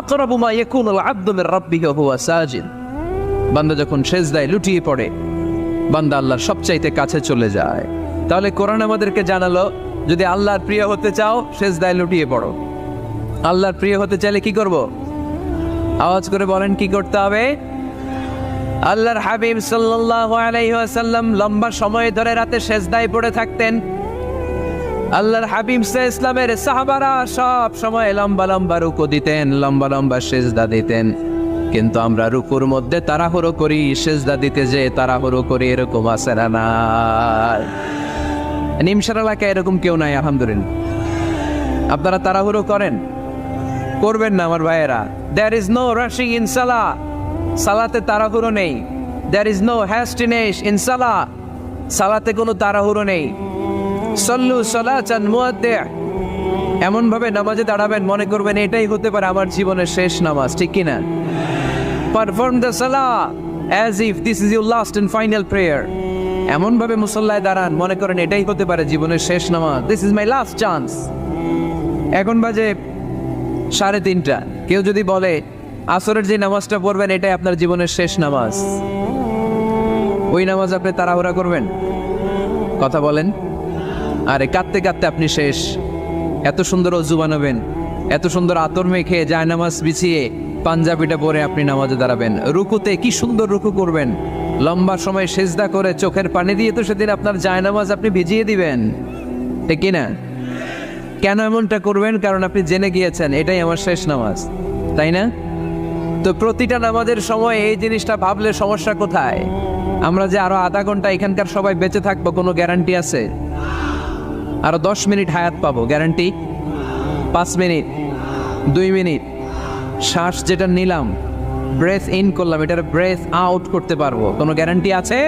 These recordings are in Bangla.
আকরাবু মা ইয়াকুনুল আবদু মির রাব্বিহি ওয়া হুয়া সাজিদ। বান্দা যখন সিজদায় লুটিয়ে পড়ে, বান্দা আল্লাহর সবচাইতে কাছে চলে যায়। তাহলে কোরআন আমাদেরকে জানালো, যদি আল্লাহর প্রিয় হতে চাও সিজদায় লুটিয়ে পড়ো। আল্লাহর প্রিয় হতে চাইলে কি করব? আওয়াজ করে বলেন কি করতে হবে? আল্লাহর হাবিব সাল্লাল্লাহু আলাইহি ওয়াসাল্লাম লম্বা সময় ধরে রাতে সিজদায় পড়ে থাকতেন। আল্লাহর হাবিব ইসলামের সাহাবারা সব সময় লম্বা লম্বা রুকু দিতেন, লম্বা লম্বা সিজদা দিতেন। কিন্তু আমরা রুকুর মধ্যে তাড়াহুড়ো করি, সিজদা দিতে যে তাড়াহুড়ো করি, এরকম আছে না? নাই। নিমসার এলাকায় এরকম কেউ নাই আলহামদুলিল্লাহ। আপনারা তাড়াহুড়ো করেন? করবেন না আমার ভাইয়েরা। There is no rushing in salah. সালাতে তাড়াহুড়ো নেই। There is no hastiness in salah. সালাতে কোনো তাড়াহুড়ো নেই। সল্লু সালাতান মুআদ্দি'। এমন ভাবে নামাজে দাঁড়াবেন মনে করবেন এটাই হতে পারে আমার জীবনের শেষ নামাজ, ঠিক কি না? Perform the salah as if this is your last and final prayer. এমন ভাবে মুসল্লায় দাঁড়ান মনে করেন এটাই হতে পারে জীবনের শেষ নামাজ। This is my last chance. এখন বাজে 3:30। কেউ যদি বলে আসরের যে নামাজটা পড়বেন এটাই আপনার জীবনের শেষ নামাজ, ওই নামাজ আপনি তাড়াহুড়া করবেন? কথা বলেন। আরে কাঁদতে কাঁদতে আপনি শেষ। এত সুন্দর ওযু বানাবেন, এত সুন্দর আতর মেখে জায়নামাজ বিছিয়ে পাঞ্জাবিটা পরে আপনি নামাজে দাঁড়াবেন। রুকুতে কি সুন্দর রুকু করবেন, লম্বা সময় সিজদা করে চোখের পানি দিয়ে তো সেদিন আপনার জায়নামাজ আপনি ভিজিয়ে দিবেন, ঠিক কি না? কেন এমনটা করবেন? কারণ আপনি জেনে গিয়েছেন এটাই আমার শেষ নামাজ, তাই না? তো প্রতিটা নামাজের সময় এই জিনিসটা ভাবলে সমস্যা কোথায়? আমরা যে আরো আধা ঘন্টা এখানকার সবাই বেঁচে থাকবো কোনো গ্যারান্টি আছে? আরো 10 মিনিট হায়াত পাবো, গ্যারান্টি? 5 মিনিট, 2 মিনিট শ্বাস যেটা নিলাম, ব্রেথ ইন করলাম, এটার ব্রেথ আউট করতে পারবো, কোনো গ্যারান্টি আছে?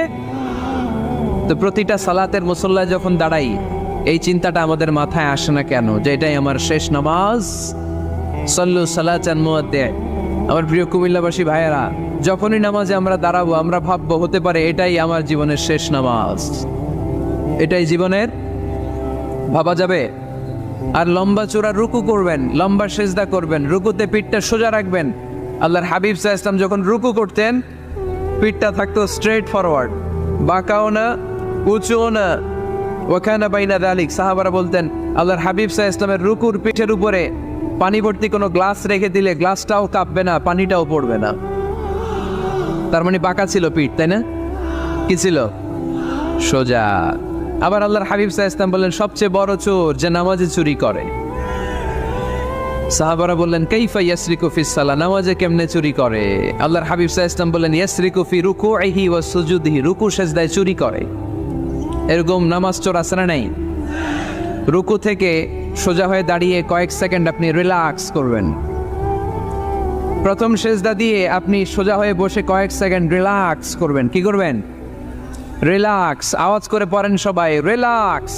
তো প্রতিটা সালাতের মুসল্লায় যখন দাঁড়াই এই চিন্তাটা আমাদের মাথায় আসে না কেন যে এটাই আমার শেষ নামাজ? সল্লু সালাতান মুআদ্দি'। আমার প্রিয় কুমিল্লাবাসী ভাইয়েরা, যখনই নামাজে আমরা দাঁড়াবো আমরা ভাববো হতে পারে এটাই আমার জীবনের শেষ নামাজ, এটাই জীবনের। ভাবা যাবে? আর লম্বা চূড়া রুকু করবেন, লম্বা সিজদা করবেন, রুকুতে পিঠটা সোজা রাখবেন। আল্লাহর হাবিব সাল্লাল্লাহু আলাইহি ওয়াসাল্লাম যখন রুকু করতেন পিঠটা থাকতো স্ট্রেট ফরওয়ার্ড, বাঁকাও না উঁচুও না। ওয়াকানা বাইনা যালিক। সাহাবারা বলতেন আল্লাহর হাবিব সাল্লাল্লাহু আলাইহি ওয়াসাল্লামের রুকুর পিঠের উপরে পানি ভর্তি কোনো গ্লাস রেখে দিলে গ্লাসটাও কাঁপবে না, পানিটাও পড়বে না। তার মানে বাঁকা ছিল পিঠ, তাই না? কি ছিল? সোজা। আবার আল্লাহর হাবিব সাল্লাল্লাহু আলাইহি ওয়াসাল্লাম বললেন সবচেয়ে বড় চোর যে নামাজে চুরি করে। সাহাবারা বললেন কাইফা ইয়াসরিকু ফিস সালাহ, নামাজে কেমনে চুরি করে? আল্লাহর হাবিব সাল্লাল্লাহু আলাইহি ওয়াসাল্লাম বললেন ইয়াসরিকু ফি রুকুইহি ওয়া সুজুদিহি, রুকু সিজদায় চুরি করে। এরকম নামাজ চোর আছে না নাই? রুকু থেকে সোজা হয়ে দাঁড়িয়ে কয়েক সেকেন্ড আপনি রিল্যাক্স করবেন। প্রথম সিজদা দিয়ে আপনি সোজা হয়ে বসে কয়েক সেকেন্ড রিল্যাক্স করবেন। কি করবেন? রিল্যাক্স। আওয়াজ করে পড়েন সবাই, রিল্যাক্স।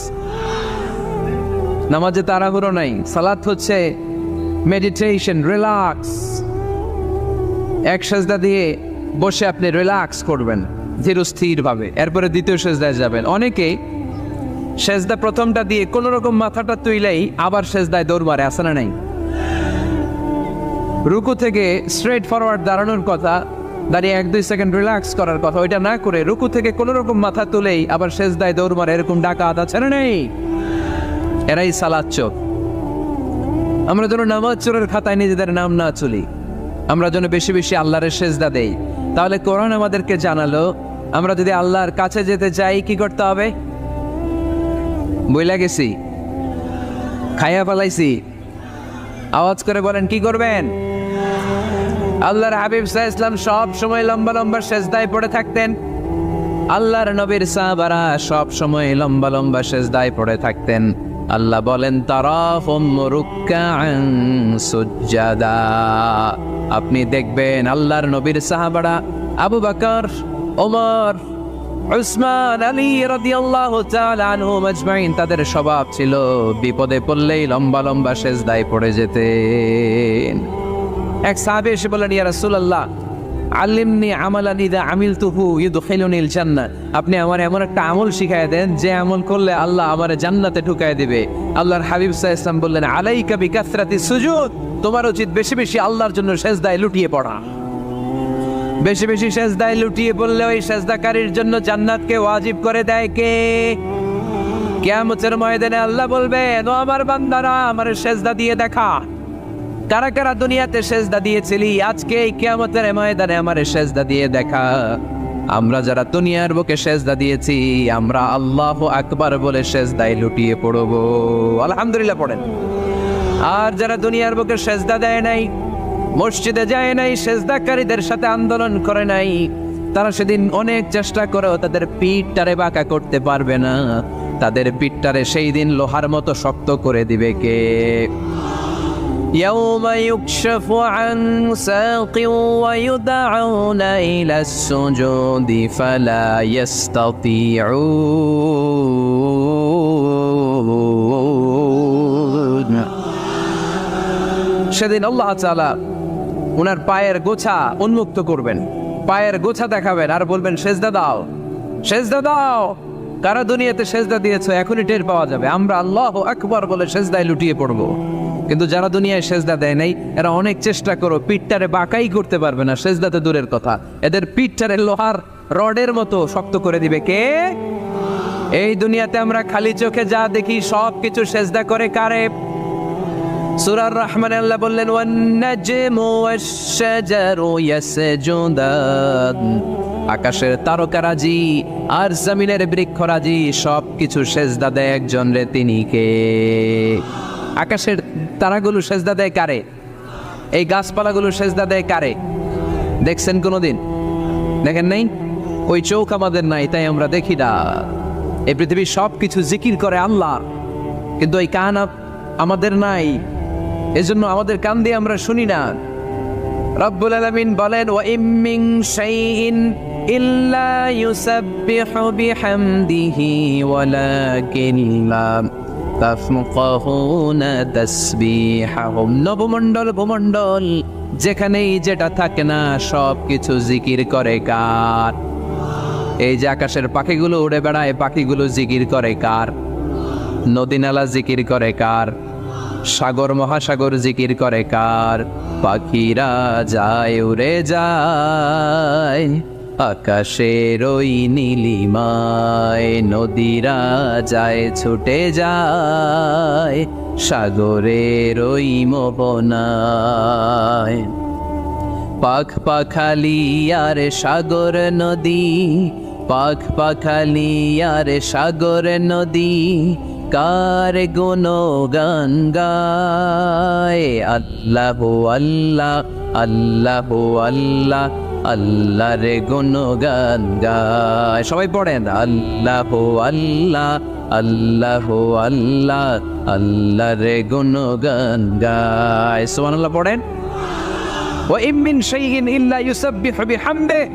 নামাজে তাড়াহুড়ো নাই, সালাত হচ্ছে মেডিটেশন, রিল্যাক্স। এক সিজদা দিয়ে বসে আপনি রিল্যাক্স করবেন ধীর স্থির ভাবে, এরপরে দ্বিতীয় সিজদায় যাবেন। অনেকে সিজদা প্রথমটা দিয়ে কোনো রকম মাথাটা তুইলেই আবার সিজদায় দৌড় মারে, আছে না নাই? রুকু থেকে স্ট্রেট ফরওয়ার্ড দাঁড়ানোর কথা, দাঁড়িয়ে 1-2 সেকেন্ড রিল্যাক্স করার কথা, ওইটা না করে রুকু থেকে কোনো রকম মাথা তুলেই আবার সিজদায় দৌড় মারে, এরকম ডাকাত আছে না নাই? এরাই সালাত চোর। আমরা যেন নামাজ চোরের খাতায় নিজেদের নাম না চলি, আমরা যেন বেশি বেশি আল্লাহর সিজদা দেই। তাহলে কোরআন আমাদেরকে জানালো আমরা যদি আল্লাহর কাছে যেতে চাই কি করতে হবে? বইলা গেছি, খাইয়া ফেলাইছি, আওয়াজ করে বলেন কি করবেন? আল্লাহর হাবিব সাল্লাল্লাহু আলাইহি ওয়াসাল্লাম সব সময় লম্বা লম্বা সিজদায় পড়ে থাকতেন। আল্লাহর নবীর সাহাবারা সব সময় লম্বা লম্বা সিজদায় পড়ে থাকতেন। আল্লাহ বলেন তারাহুম রুকআন সুজদা। আপনি দেখবেন আল্লাহর নবীর সাহাবারা আবু বকর, ওমর, উসমান, আলী রাদিয়াল্লাহু তাআলা আনহুম আজমাইন, তাদের স্বভাব ছিল বিপদে পড়লেই লম্বা লম্বা সিজদায় পড়ে যেতেন। এক সাহাবী এসে বললেন ইয়া রাসূলুল্লাহ আল্লিমনি আমালান ইযা আমিলতুহু ইউদখিলুনিল জান্নাহ, আপনি আমার এমন একটা আমল শিখায় দেন যে আমল করলে আল্লাহ আমারে জান্নাতে ঢুকায় দিবে। আল্লাহর হাবিব সাল্লাল্লাহু আলাইহি ওয়াসাল্লাম বললেন আলাইকা বিকাসরাতিস সুজুদ, তোমার উচিত বেশি বেশি আল্লাহর জন্য সেজদায় লুটিয়ে পড়া। বেশি বেশি সেজদায় লুটিয়ে পড়লে ওই সেজদাকারীর জন্য জান্নাতকে ওয়াজিব করে দেয় কে? কিয়ামতের ময়দানে আল্লাহ বলবেন, ও আমার বান্দারা, আমার সেজদা দিয়ে দেখা। কারা কারা দুনিয়াতে সেজদা দিয়েছিলি, আজকে এই কিয়ামতের ময়দানে আমার সেজদা দিয়ে দেখা। আমরা যারা দুনিয়ার বুকে সেজদা দিয়েছি, আমরা আল্লাহু আকবার বলে সেজদায় লুটিয়ে পড়বো। আলহামদুলিল্লাহ পড়েন। আর যারা দুনিয়ার বুকে সেজদা দেয় নাই, মসজিদে যায় নাই, সেজদাকারীদের সাথে আন্দোলন করে নাই, তারা সেদিন অনেক চেষ্টা করেও তাদের পিঠটারে বাঁকা করতে পারবে না। তাদের পিঠটারে সেই দিন লোহার মতো শক্ত করে দিবে কে? يوم يكشف عن ساق ويدعون إلى السجود فلا يستطيعون। সেদিন আল্লাহ তাআলা ওনার পায়ের গোছা উন্মুক্ত করবেন, পায়ের গোছা দেখাবেন আর বলবেন, সেজদা দাও, সেজদা দাও। কারা দুনিয়াতে সেজদা দিয়েছো এখনই টের পাওয়া যাবে। আমরা আল্লাহু আকবার বলে সেজদায় লুটিয়ে পড়বো। কিন্তু যারা দুনিয়ায় সেজদা দেয় নাই, এরা অনেক চেষ্টা করো, পিঠটারে বাঁকাই করতে পারবে না। সেজদাতে দূরের কথা, এদের পিঠটারে লোহার রডের মতো শক্ত করে দিবে কে? এই দুনিয়াতে আমরা খালি চোখে যা দেখি সব কিছু সেজদা করে কারে? সূরা রহমানে আল্লাহ বললেন, ওয়ান নাজমু ওয়াশ-শাজারু ইয়াসজুদান। আকাশের তারকারাজি আর জমিনের বৃক্ষরাজি সব কিছু সেজদা দেয় একজন রে, তিনি কে? আকাশের তারাগুলো সেজদা দেয় কারে? এই গাছপালাগুলো সেজদা দেয় কারে? দেখছেন কোনোদিন? দেখেন নাই? ওই চোখ আমাদের নাই, তাই আমরা দেখি না। এই পৃথিবীর সব কিছু জিকির করে আল্লাহ, কিন্তু ওই কান আমাদের নাই, এজন্য আমাদের কান দিয়ে আমরা শুনি না। রব্বুল আলামিন বলেন, ওয়া ইম মিন শাইইন ইল্লা ইউসাব্বিহু বিহামদিহি ওয়ালাকিন লা তাফকাহুনা তাসবিহাহুম। নবমণ্ডল ভূমণ্ডল যেখানেই যেটা থাকে না, সব কিছু জিকির করে কার? এই যে আকাশের পাখিগুলো উড়ে বেড়ায়, পাখিগুলো জিকির করে কার? নদী নালা জিকির করে কার? সাগর মহাসাগর জিকির করে কার? পাখিরা যায় উড়ে যায় আকাশের ওই নীলিমায়, নদীরা যায় ছুটে যায় সাগরের ওই মোহনায়। পাখ পাখালি আর সাগর নদী, পাখ পাখালি আর সাগর নদী, কার গুণগান গায়? আল্লাহ আল্লাহ আল্লাহ আল্লাহ, আল্লাহর গুণগান গায়। সবাই পড়েন, আল্লাহ আল্লাহ আল্লাহ আল্লাহ, আল্লাহর গুণগান গায়। সুবহানাল্লাহ পড়েন। ওয়া ইম মিন শাইইন ইল্লা ইউসাব্বিহু বিহামদিহি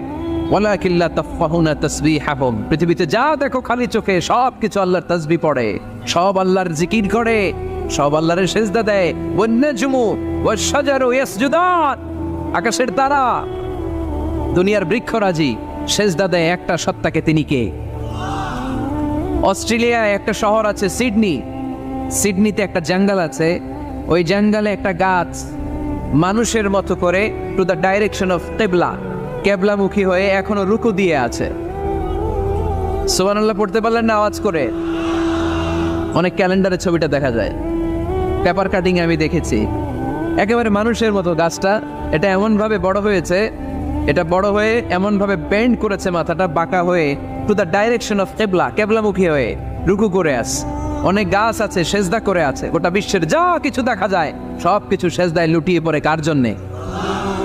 ওয়ালাকিন লা তাফকাহুনা তাসবিহাহুম। পৃথিবীতে যা দেখো খালি চোখে সব কিছু আল্লাহর তাসবিহ পড়ে, সব আল্লাহর জিকির করে, সব আল্লাহর সেজদা দেয়। ওয়ান নাজমু ওয়াশ-শাজারু ইয়াসজুদান। আকাশের তারা, দুনিয়ার বৃক্ষরাজি সেজদা দেয় একটা সত্তাকে, তিনি কে? অস্ট্রেলিয়ায় একটা শহর আছে সিডনি, সিডনিতে একটা জঙ্গল আছে, ওই জঙ্গলে একটা গাছ মানুষের মতো করে টু দ্য ডাইরেকশন অফ কিবলা, কেবলামুখী হয়ে এখনো রুকু দিয়ে আছে। সুবহানাল্লাহ পড়তে পারলেন না আওয়াজ করে? অনেক ক্যালেন্ডারে ছবিটা দেখা যায়, পেপার কাটিং আমি দেখেছি। একেবারে মানুষের মতো গাছটা, এটা এমন ভাবে বড় হয়েছে, এটা বড় হয়ে এমন ভাবে বেন্ড করেছে, মাথাটা বাঁকা হয়ে টু দ্য ডাইরেকশন অফ কিবলা, কেবলামুখী হয়ে রুকু করে আছে। অনেক গাছ আছে সেজদা করে আছে। গোটা বিশ্বের যা কিছু দেখা যায় সব কিছু সেজদায় লুটিয়ে পড়ে কার জন্যে?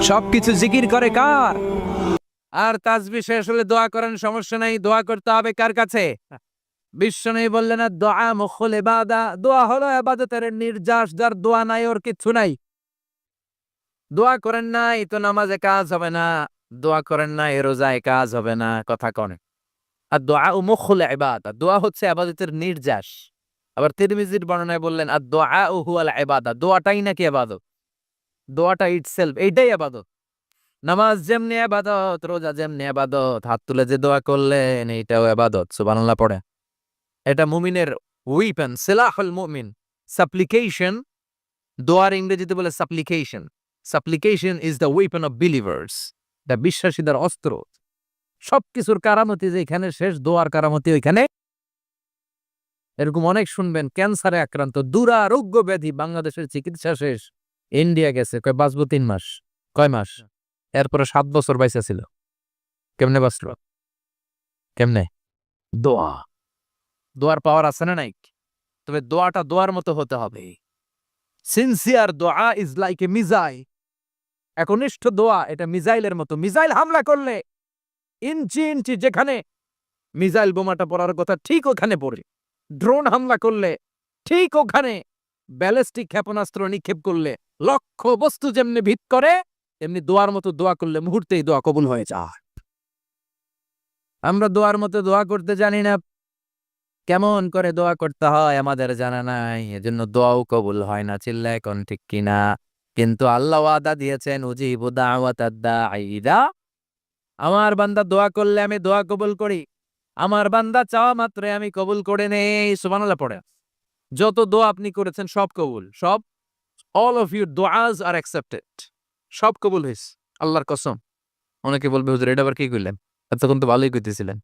সব কিছু জিকির করে কার? আর তাসবিহ শেষ হলে দোয়া করেন, সমস্যা নাই। দোয়া করতে হবে কার কাছে? বিশ্বনবী বললেন, দোয়া মুখুল ইবাদা, দোয়া হলো ইবাদতের নির্যাস। যার দোয়া নাই ওর কিচ্ছু নাই। দোয়া করেন নাই তো নামাজে কাজ হবে না, দোয়া করেন নাই রোজায় কাজ হবে না। কথা কনে আর দোয়া মুখুল ইবাদা, দোয়া হচ্ছে ইবাদতের নির্যাস। আবার তিরমিজির বর্ণনায় বললেন, আর দোয়া হুয়াল ইবাদা, দোয়াটাই নাকি ইবাদত, দোয়াটা ইটসেলফ এইটাই ইবাদত। নামাজ যেমনি ইবাদত, রোজা যেমনি ইবাদত, হাত তুলে যে দোয়া করলেন এইটাও ইবাদত। সুবহানাল্লাহ পড়ে। এটা মুমিনের উইপেন, সিলাহুল মুমিন। সাপ্লিকেশন দোয়ার ইংরেজিতে বলে supplication. Supplication is the weapon of believers, the বিশ্বাসীদের অস্ত্র। সবকিছুর কারামতি যেখানে শেষ, দোয়ার কারামতি ওইখানে। এরকম অনেক শুনবেন, ক্যান্সারে আক্রান্ত, দুরারোগ্য ব্যাধি, বাংলাদেশের চিকিৎসা শেষ, ইন্ডিয়া গেছে, কয় বাঁচবো 3 মাস, কয় মাস, এরপরে 7 বছর বাইসা ছিল। কেমনে বাঁচল? কেমনে? দোয়া। দোয়ার পাওয়ার আছে না নাই? তবে দোয়াটা দোয়ার মতো হতে হবে। সিনসিয়ার দোয়া ইজ লাইক এ মিসাইল। একনিষ্ঠ দোয়া এটা মিসাইলের মতো। মিসাইল হামলা করলে ইঞ্চি ইঞ্চি যেখানে মিসাইল বোমাটা পড়ার কথা ঠিক ওখানে পড়ে। ড্রোন হামলা করলে ঠিক ওখানে, ব্যালিস্টিক ক্ষেপণাস্ত্র নিক্ষেপ করলে লক্ষ্য বস্তু যেমনি ভিত করে, এমনি দোয়ার মতো দোয়া করলে মুহূর্তেই দোয়া কবুল হয়ে যায়। আমরা দোয়ার মতো দোয়া করতে জানি না। কেমন করে দোয়া করতে হয় আমাদের জানা নাই, এজন্য দোয়াও কবুল হয় না। চিল্লায় কোন ঠিক কিনা? কিন্তু আল্লাহ ওয়াদা দিয়েছেন, উজিবু দাওয়াতাদ দাঈদা, আমার বান্দা দোয়া করলে আমি দোয়া কবুল করি। আমার বান্দা চাওয়া মাত্রই আমি কবুল করে নেই। সুবহানাল্লাহ পড়ে। যত দোয়া আপনি করেছেন সব কবুল, সব। অল অফ ইউর দোয়াজ আর অ্যাকসেপ্টেড। সব কবুল হয়েছে, আল্লাহর কসম। অনেকে বলবে, হুজুর এটা আবার কি কইলেন? এতক্ষণ তো ভালোই কইতেছিলেন।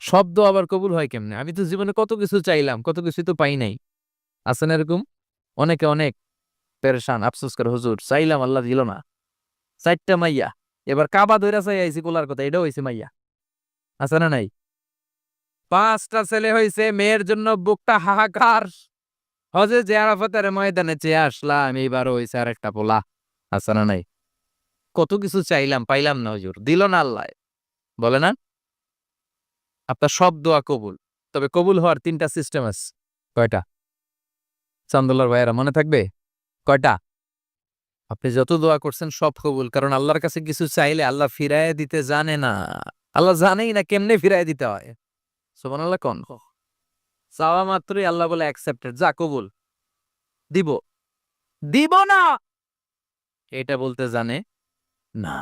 সব দোয়া আবার কবুল হয় কেমনে? আমি তো জীবনে কত কিছু চাইলাম, কত কিছু তো পাই নাই। আছে না এরকম? অনেকে অনেক পেরেশান, আফসোস করে, হুজুর চাইলাম আল্লাহ দিল না। 4টা মাইয়া, এবার কাবা ধইরা চাই আইছি কোলার কথা, এটাও হইছে মাইয়া। আছে না নাই? 5টা ছেলে হইছে, মেয়ের জন্য বুকটা হাহাকার। হজে যে আরাফাতের ময়দানে চেয়ে আসলাম, এইবারও হইছে আর একটা পোলা। আছে না নাই? কত কিছু চাইলাম, পাইলাম না, হুজুর দিল না আল্লাহ। বলে না আপনার সব দোয়া কবুল, তবে কবুল হওয়ার 3টা সিস্টেম আছে। কয়টা? চান্দুল্লার ভাইয়েরা মনে থাকবে? কয়টা? আপনি যত দোয়া করছেন সব কবুল, কারণ আল্লাহর কাছে কিছু চাইলে আল্লাহ ফিরায় দিতে জানে না। আল্লাহ জানেই না কেমনে ফিরায় দিতে হয়। সুবহানাল্লাহ কোন? চাওয়া মাত্রই আল্লাহ বলে অ্যাকসেপ্টেড, যা কবুল, দিব। দিব না এটা বলতে জানে না,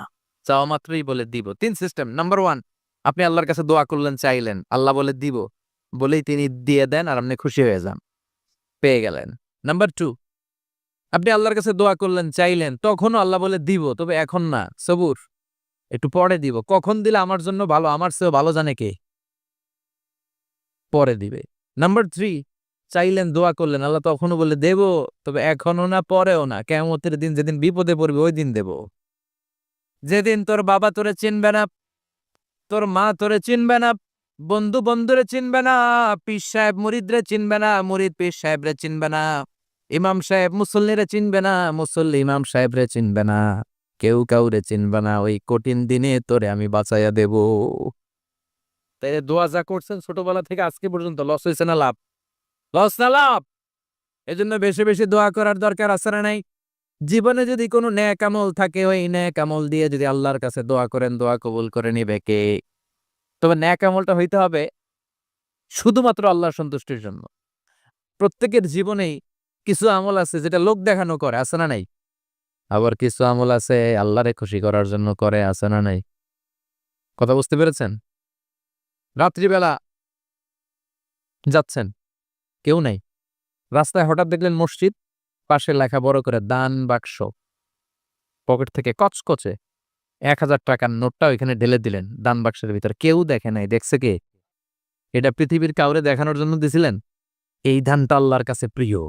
চাওয়া মাত্রই বলে দিব। 3 সিস্টেম। নাম্বার 1, আপনি আল্লাহর কাছে দোয়া করলেন, চাইলেন, আল্লাহ বলে দিব, বলেই তিনি দিয়ে দেন আর আপনি খুশি হয়ে যান, পেয়ে গেলেন। নাম্বার 2, আপনি আল্লাহর কাছে দোয়া করলেন, চাইলেন, তখনও আল্লাহ বলে দিব, তবে এখন না, সবুর, একটু পরে দিব। কখন দিলে আমার জন্য ভালো, আমার চেয়েও ভালো জানে কে, পরে দিবে। নাম্বার 3, চাইলেন, দোয়া করলেন, আল্লাহ তখনও বলে দেব, তবে এখনো না, পরেও না, কিয়ামতের দিন যেদিন বিপদে পড়বে ওই দিন দেব। যেদিন তোর বাবা তোরে চিনবে না, তোর মা তোরে চিনবে না, বন্ধু বন্ধুরে চিনবে না, পীর সাহেব মুরিদরে চিনবে না, মুরিদ পীর সাহেবরে চিনবে না, ইমাম সাহেব মুসল্লিরে চিনবে না, মুসল্লি ইমাম সাহেবরে চিনবে না, কেউ কাউরে চিনবে না। ওই কঠিন দিনে তোরে আমি বাঁচাইয়া দেব। তাই দোয়া যা করছেন ছোটবেলা থেকে আজকে পর্যন্ত, লস হয়েছে না লাভ? লস না লাভ? এজন্য বেশি বেশি দোয়া করার দরকার আছে না নাই? জীবনে যদি কোনো নেক আমল থাকে, ওই নেক আমল দিয়ে যদি আল্লাহর কাছে দোয়া করেন, দোয়া কবুল করে নিবে কে? তবে নেক আমলটা হইতে হবে শুধুমাত্র আল্লাহর সন্তুষ্টির জন্য। প্রত্যেকের জীবনেই কিছু আমল আছে যেটা লোক দেখানো করে, আছে না নাই? আবার কিছু আমল আছে আল্লাহরে খুশি করার জন্য করে, আছে না নাই? কথা বুঝতে পেরেছেন? রাত্রিবেলা যাচ্ছেন, কেউ নাই, রাস্তায় হঠাৎ দেখলেন মসজিদ, পাশে লেখা বড় করে দান বাক্স, পকেট থেকে কচকচে 1000 টাকার নোটটা ওইখানে ঢেলে দিলেন দান বাক্সের ভিতর। কেউ দেখে নাই, দেখছে কে? এটা পৃথিবীর কাউরে দেখানোর জন্য দিছিলেন? এই দানটা আল্লাহর কাছে প্রিয়।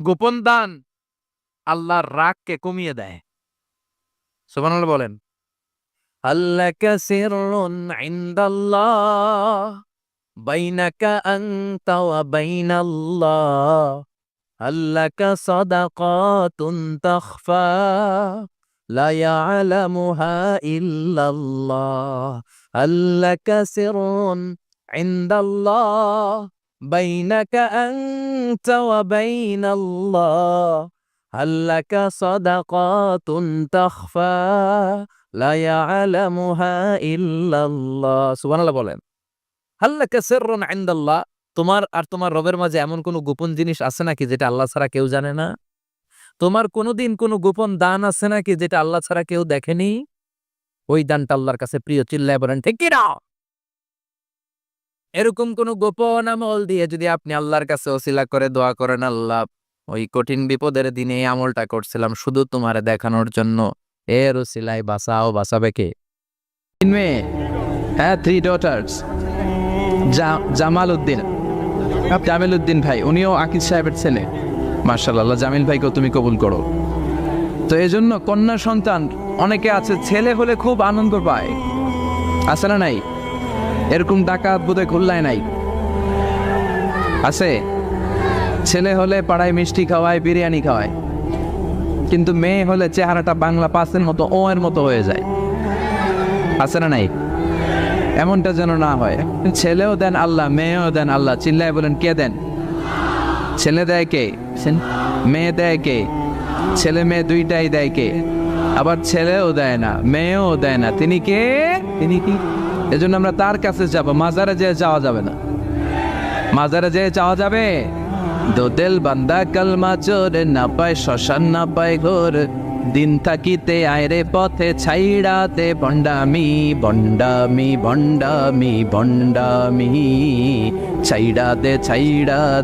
গোপন দান আল্লাহর রাগকে কমিয়ে দেয়। সুবহানাল্লাহ বলেন। আল্লাকা সিররুন ইনদাল্লাহ বাইনাকা আনতা ওয়া বাইনাল্লাহ, আল্লাকা সাদাকাতুন তাখফা লা ইয়ালামুহা ইল্লাল্লাহ, আল্লাকা সিররুন ইনদাল্লাহ বাইনাকা আনতা ওয়া বাইনাল্লাহ, আল্লাকা সাদাকাতুন তাখফা লা ইয়ালামুহা ইল্লাল্লাহ। সুবহানাল্লাহ বলেন। আল্লাকা সিররুন ইনদাল্লাহ, তোমার আর তোমার রবের মাঝে এমন কোনো গোপন জিনিস আছে নাকি যেটা আল্লাহ ছাড়া কেউ জানে না? তোমার কোনোদিন কোনো গোপন দান আছে নাকি যেটা আল্লাহ ছাড়া কেউ দেখেনি? ওই দানটা আল্লাহর কাছে প্রিয়। চিল্লায় বলেন ঠিক কি না? এরকম কোন গোপন আমল দিয়ে যদি আপনি আল্লাহর কাছে ওসিলা করে দোয়া করেন, আল্লাহ ওই কঠিন বিপদের দিনে এই আমলটা করছিলাম শুধু তোমারে দেখানোর জন্য। এর উসিলায় বাঁচাও, বাঁচাবে কে? 3 মেয়ে, হ্যাঁ 3 daughters। জামাল উদ্দিন, জামিল উদ্দিন ভাই, উনিও আকিজ সাহেবের ছেলে। মাশাআল্লাহ, জামিল ভাইকেও তুমি কবুল করো। তো এই জন্য কন্যা সন্তান অনেকে আছে, ছেলে হলে খুব আনন্দ পায়, আছে না নাই? এরকম ডাকাত বোধহয় খুলনায় নাই, আছে? ছেলে হলে পাড়ায় মিষ্টি খাওয়ায়, বিরিয়ানি খাওয়ায়, কিন্তু মেয়ে হলে চেহারাটা বাংলা পাঁচের মতো, ও এর মতো হয়ে যায়, আছে না নাই? এমনটা যেন না হয়। ছেলেও দেন আল্লাহ, মেয়েও দেন আল্লাহ। চিল্লায় বলেন, কে দেন? ছেলে দেয় কে? মেয়ে দেয় কে? ছেলে মেয়ে দুইটাই দেয় কে? আবার ছেলেও দেয় না, মেয়েও দেয় না, তিনি কে? তিনি কি? এজন্য আমরা তার কাছে যাব, মাজারে যেয়ে যাওয়া যাবে না। মাজারে যেয়ে যাওয়া যাবে? দো দিল বান্দা কালমা চোর, না পায় শ্মশান না পায় ঘোর, দিন থাকিতে আয়রে পথে ছাইড়া দে বন্ডামি, বন্ডামি বন্ডামি বন্ডামি, ছাইড়া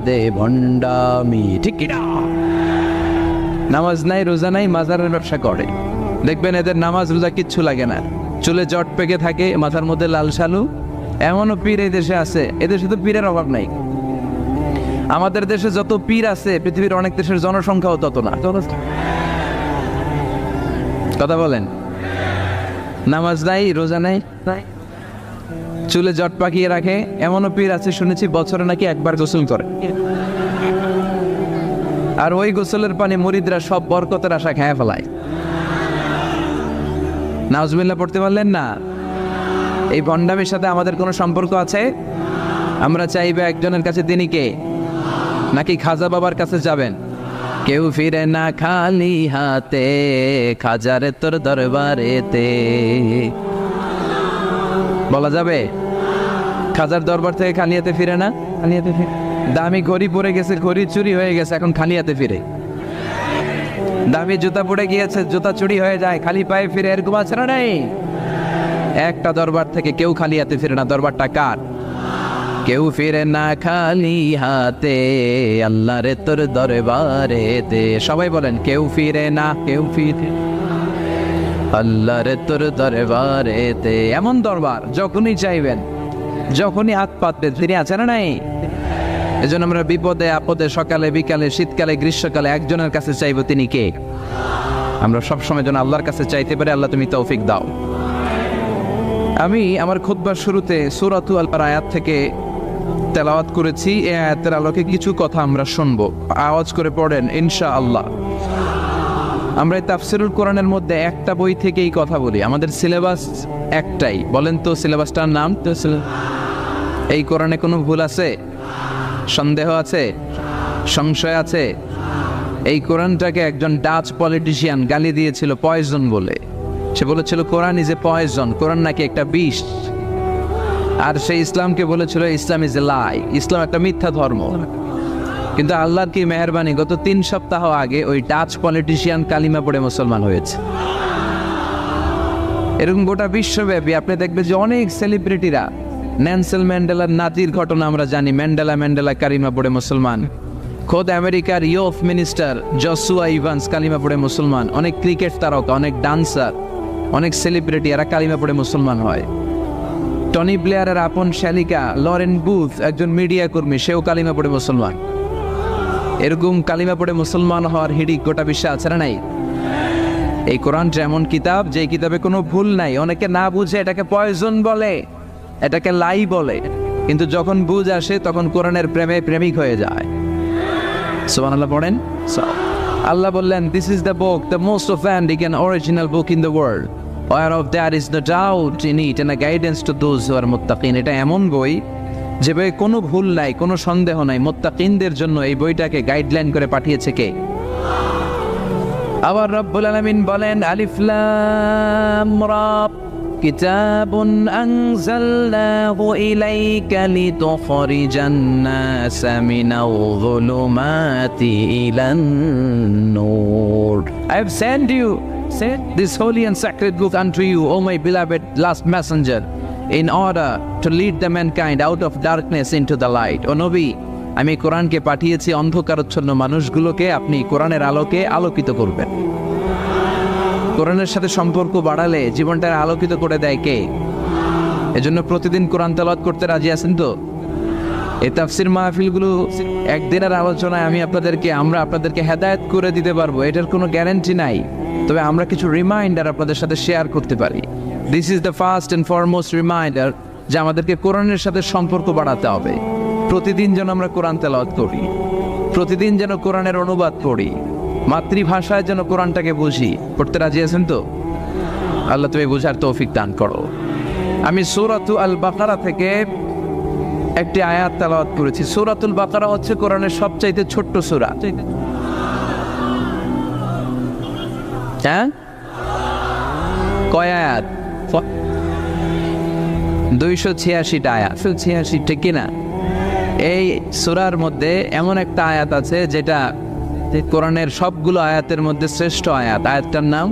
দে বন্ডামি। ঠিক কি না? নামাজ নাই, রোজা নাই, মাজারের ব্যবসা করে। দেখবেন এদের নামাজ রোজা কিচ্ছু লাগে না, চুলে জট পেকে থাকে, মাথার মধ্যে লাল শালু। এমনও পীর এই দেশে আছে, এদেশে তো পীরের অভাব নাই। আমাদের দেশে যত পীর আছে, পৃথিবীর অনেক দেশের জনসংখ্যাও তত না। কথা বলেন, নামাজ নাই, রোজা নাই, চুলে জট পাকিয়ে রাখে। এমনও পীর আছে শুনেছি বছরে নাকি একবার গোসল করে, আর ওই গোসলের পানি মুরিদরা সব বরকতের আশা খেয়ে ফেলায়। নাউজুবিল্লাহ পড়তে পারলেন না? এই ভণ্ডামির সাথে আমাদের কোনো সম্পর্ক আছে? আমরা চাইবে একজনের কাছে, তিনি কে? নাকি খাজা বাবার কাছে যাবেন? কেউ ফিরে না খালি হাতে, খাজারে তোর দরবারেতে। বলা যাবে? খাজার দরবার থেকে খালি হাতে ফিরে না? খালি হাতে ফিরে? দামি ঘড়ি পড়ে গেছে, ঘড়ি চুরি হয়ে গেছে, এখন খালি হাতে ফিরে। দামি জুতা পড়ে গিয়েছে, জুতা চুরি হয়ে যায়, খালি পায়ে ফিরে। এরকম আছে না নাই? একটা দরবার থেকে কেউ খালি হাতে ফিরে না। দরবারটা কার? কেউ ফিরে না খালি হাতে, আল্লাহ রে তোর দরবারেতে। সবাই বলেন, কেউ ফিরে না, কেউ ফিরে, আল্লাহ রে তোর দরবারেতে। এমন দরবার যখনই চাইবেন, যখনই হাত পাতবেন, তিনি আছে না নাই? এজন্য আমরা বিপদে আপদে, সকালে বিকালে, শীতকালে গ্রীষ্মকালে একজনের কাছে চাইবো, তিনি কে? আমরা সবসময় যেন আল্লাহর কাছে চাইতে পারি। আল্লাহ তুমি তৌফিক দাও। আমি আমার খুতবার শুরুতে সূরাতুল আল আয়াত থেকে তেলাওয়াত করেছি। এই আয়াতের আলোকে কিছু কথা আমরা শুনবো, আওয়াজ করে পড়েন ইনশাআল্লাহ। আমরা এই তাফসিরুল কোরআনের মধ্যে একটা বই থেকেই কথা বলি, আমাদের সিলেবাস একটাই। বলেন তো সিলেবাসটার নাম? এই কোরআনে কোনো ভুল আছে? সন্দেহ আছে? সংশয় আছে? এই কোরআনটাকে একজন ডাচ পলিটিশিয়ান গালি দিয়েছিল পয়জন বলে। সে বলেছিল কোরআন ইজ এ পয়জন, কোরআন নাকি একটা বিষ। আর সে ইসলামকে বলেছিল ইসলাম ইজ এ লাই, ইসলাম একটা মিথ্যা ধর্ম। কিন্তু আল্লাহর কি মেহেরবানি, গত 3 সপ্তাহ আগে ওই ডাচ পলিটিশিয়ান কালিমা পড়ে মুসলমান হয়েছে। এরকম গোটা বিশ্বব্যাপী আপনি দেখবেন যে অনেক সেলিব্রিটিরা, নেলসন ম্যান্ডেলার নাতির ঘটনা আমরা জানি, ম্যান্ডেলা কালিমা পড়ে মুসলমান। খোদ আমেরিকার ইউথ মিনিস্টার জসুয়া ইভান্স কালিমা পড়ে মুসলমান। অনেক ক্রিকেট তারকা, অনেক ডান্সার, অনেক সেলিব্রিটি এরা কালিমা পড়ে মুসলমান হয়। টনি ব্লেয়ারের আপন শালিকা লরেন বুথ একজন মিডিয়া কর্মী, সেও কালিমা পড়ে মুসলমান। এরকম কালিমা পড়ে মুসলমান হওয়ার হিড়িক গোটা বিশ্বে আছে না নাই? এই কোরআনটা এমন কিতাব, যে কিতাবে কোনো ভুল নাই। অনেকে না বুঝে এটাকে পয়জন বলে, এটাকে লাই বলে, কিন্তু যখন বুঝ আসে তখন কোরআনের প্রেমে প্রেমিক হয়ে যায়। সুবহানাল্লাহ পড়েন। আল্লাহ বললেন, this is the book, the most authentic and original book in the world, whereof there is no doubt in it and a guidance to those who are muttaqin. এটা এমন বই যে বই কোনো ভুল নাই, কোনো সন্দেহ নাই। মুত্তাকিনদের জন্য এই বইটাকে গাইডলাইন করে পাঠিয়েছে কে? আবার রব্বুল আলামিন বলেন, আলিফ লাম রা, কিতাবুন আনজালনাহু ইলাইকা লিতুখরিজান নাসা মিনাল যুলুমাতি ইলান নূর। I have sent you this holy and sacred book unto you, O my beloved last messenger, in order to lead the mankind out of darkness into the light. O Nabi, আমি কোরআনকে পাঠিয়েছি অন্ধকারচ্ছন্ন মানুষগুলোকে আপনি কোরআনের আলোকে আলোকিত করবেন। কোরআনের সাথে সম্পর্ক বাড়ালে জীবনটা আলোকিত করে দেয় কে? এজন্য প্রতিদিন কোরআন তেলাওয়াত করতে রাজি আছেন তো? এই তাফসির মাহফিলগুলো একদিনের আলোচনায় আমরা আপনাদেরকে হেদায়েত করে দিতে পারবো, এটার কোনো গ্যারান্টি নাই। তবে আমরা কিছু রিমাইন্ডার আপনাদের সাথে শেয়ার করতে পারি। This is the first and foremost reminder যে আমাদেরকে কোরআনের সাথে সম্পর্ক বাড়াতে হবে। প্রতিদিন যেন আমরা কোরআন তেলাওয়াত করি, প্রতিদিন যেন কোরআনের অনুবাদ পড়ি, মাতৃভাষায় যেন কোরআনটাকে বুঝি। পড়তে রাজি আছেন তো? আল্লাহ তুমি বুঝার তৌফিক দান করো। আমি সূরাতুল আল বাকারা থেকে একটি আয়াত তেলাওয়াত করেছি। সূরাতুল বাকারা হচ্ছে কোরআনের সবচাইতে ছোট্ট সূরা। হ্যাঁ, কয় আয়াত? 286টা আয়াত। 286 ঠিক কিনা? এই সূরার মধ্যে এমন একটা আয়াত আছে যেটা কোরআনের সবগুলো আয়াতের মধ্যে শ্রেষ্ঠ আয়াত। আয়াতটার নাম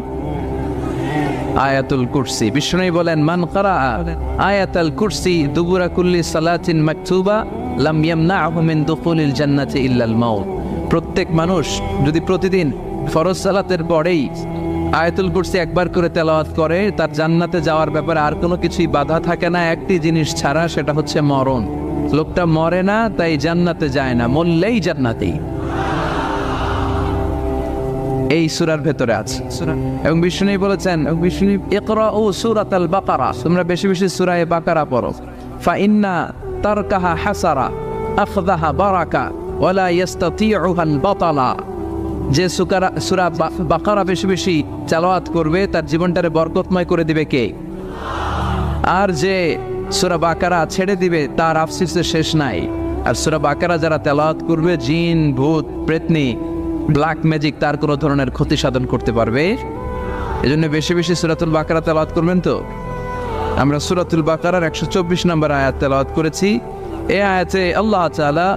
আয়াতুল কুরসি। বিষ্ণু বলেন, মান কারা আয়াতুল কুরসি দুবুরা কুল্লি সালাতিন মাকতুবা লাম ইয়ামনাহু মিন দুখুলিল জান্নাতি ইল্লাল মাউত। প্রত্যেক মানুষ যদি প্রতিদিন ফরজ সালাতের পরেই আয়াতুল কুরসি একবার করে তেলাওয়াত করে, তার জান্নাতে যাওয়ার ব্যাপারে আর কোনো কিছুই বাধা থাকে না, একটি জিনিস ছাড়া, সেটা হচ্ছে মরণ। লোকটা মরে না তাই জান্নাতে যায় না, মরলেই জান্নাতেই। এই সূরার ভেতরে আছে। এবং বিষ্ণু বলেছেন, ইকরাউ সূরাতাল বাকারা, তোমরা বেশি বেশি সূরা বাকারা পড়ো। ফাইন্না তারকাহা হাসারা আখযাহা বারাকা ওয়ালা ইস্তাতিউহাল বাতালা। যে সূরা বাকারা বেশি বেশি তেলাওয়াত করবে তার জীবনটারে বরকতময় করে দিবে কে? আর যে সূরা বাকারা ছেড়ে দিবে তার আফসোসের শেষ নাই। আর সূরা বাকারা যারা তেলাওয়াত করবে, জিন ভূত প্রেতনি ব্ল্যাক ম্যাজিক তার কোনো ধরনের ক্ষতি সাধন করতে পারবে। এজন্য বেশি বেশি সূরাতুল বাকারা তেলাওয়াত করবেন তো? আমরা সূরাতুল বাকারার 124 নম্বর আয়াত তেলাওয়াত করেছি। এই আয়াতে আল্লাহ তাআলা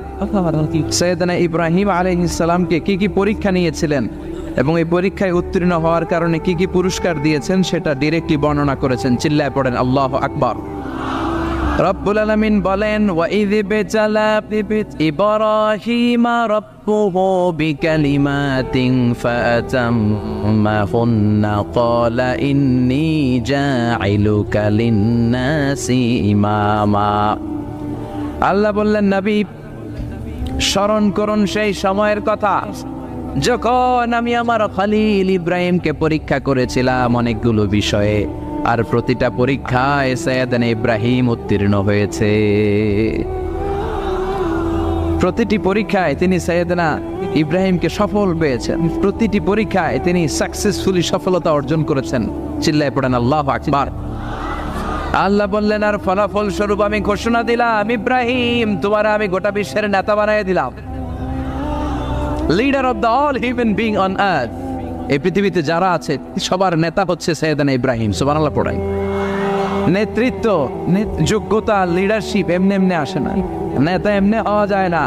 সাইয়েদনা ইব্রাহিম আলাইহিস সালামকে কি কি পরীক্ষা নিয়েছিলেন এবং এই পরীক্ষায় উত্তীর্ণ হওয়ার কারণে কি কি পুরস্কার দিয়েছেন সেটা ডিরেক্টলি বর্ণনা করেছেন। চিল্লায় পড়েন আল্লাহু আকবার। রব্বুল আলামিন বলেন, ওয়াইয বিতালা ইব্রাহিমা রাব্বুহু বিকালিমাতিন ফাতাম্মাহুন্না ক্বালা ইন্নী জাইলুকা লিন-নাসি ইমামা। আল্লাহ বললেন, নবী স্মরণ করুন সেই সময়ের কথা যখন আমি আমার খলিল ইব্রাহিমকে পরীক্ষা করেছিলাম অনেকগুলো বিষয়ে, আর প্রতিটা পরীক্ষায় সাইয়েদনা ইব্রাহিম উত্তীর্ণ হয়েছে। প্রতিটি পরীক্ষায় তিনি সাইয়েদনা ইব্রাহিমকে সফল পেয়েছেন, প্রতিটি পরীক্ষায় তিনি সাকসেসফুলি সফলতা অর্জন করেছেন। চিল্লায় পড়েন আল্লাহু আকবার। আল্লাহ বললেন, আর ফলাফল স্বরূপ আমি ঘোষণা দিলাম, ইব্রাহিম তোমার আমি গোটা বিশ্বের নেতা বানিয়ে দিলাম, leader of the all human being on earth. এই পৃথিবীতে যারা আছে সবার নেতা হচ্ছে সাইয়েদনা ইব্রাহিম। সুবহানাল্লাহ পড়েন। নেতৃত্ব, যোগ্যতা, লিডারশিপ এমনি এমনি আসে না, নেতা এমনি হওয়া যায় না।